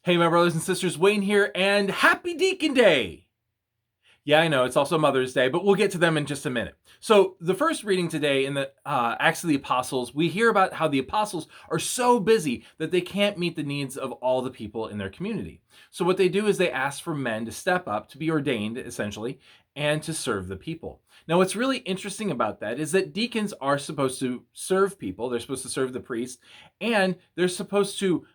Hey, my brothers and sisters, Wayne here, and happy Deacon Day! Yeah, I know, it's also Mother's Day, but we'll get to them in just a minute. So, the first reading today in the Acts of the Apostles, we hear about how the apostles are so busy that they can't meet the needs of all the people in their community. So, what they do is they ask for men to step up, to be ordained, essentially, and to serve the people. Now, what's really interesting about that is that deacons are supposed to serve people, they're supposed to serve the priest, and they're supposed to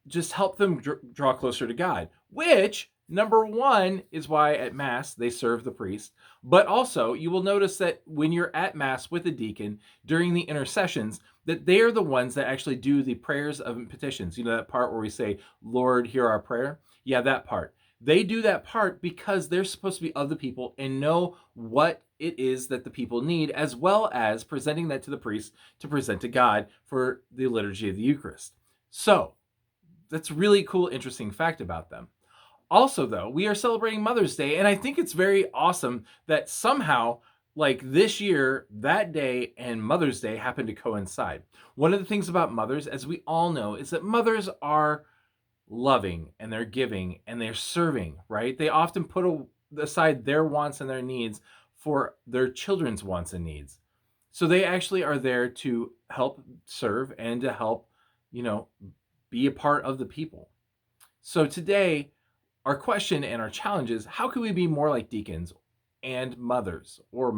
just help them draw closer to God, which number one is why at Mass they serve the priest. But also, you will notice that when you're at Mass with a deacon during the intercessions, that they are the ones that actually do the prayers of petitions. You know, that part where we say, Lord, hear our prayer? Yeah, that part. They do that part because they're supposed to be of the people and know what it is that the people need, as well as presenting that to the priest to present to God for the liturgy of the Eucharist. So, that's really cool, interesting fact about them. Also, though, we are celebrating Mother's Day, and I think it's very awesome that somehow, like this year, that day and Mother's Day happen to coincide. One of the things about mothers, as we all know, is that mothers are loving and they're giving and they're serving, right? They often put aside their wants and their needs for their children's wants and needs. So they actually are there to help serve and to help, you know, be a part of the people. So today, our question and our challenge is how can we be more like deacons and mothers or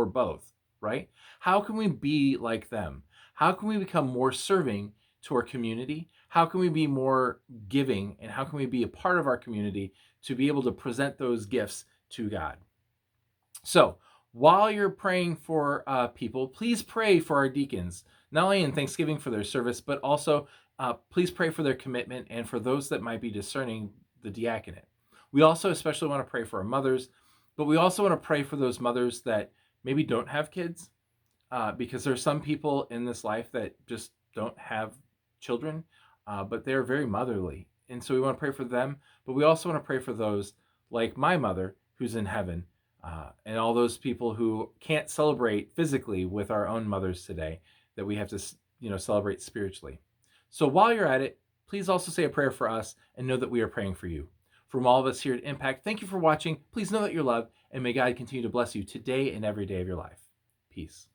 both, right? How can we be like them? How can we become more serving to our community? How can we be more giving? And how can we be a part of our community to be able to present those gifts to God? So, while you're praying for people, please pray for our deacons, not only in Thanksgiving for their service, but also please pray for their commitment and for those that might be discerning the diaconate. We also especially want to pray for our mothers, but we also want to pray for those mothers that maybe don't have kids, because there are some people in this life that just don't have children, but they're very motherly. And so we want to pray for them, but we also want to pray for those like my mother who's in heaven, and all those people who can't celebrate physically with our own mothers today, that we have to, celebrate spiritually. So while you're at it, please also say a prayer for us and know that we are praying for you. From all of us here at Impact, thank you for watching. Please know that you're loved, and may God continue to bless you today and every day of your life. Peace.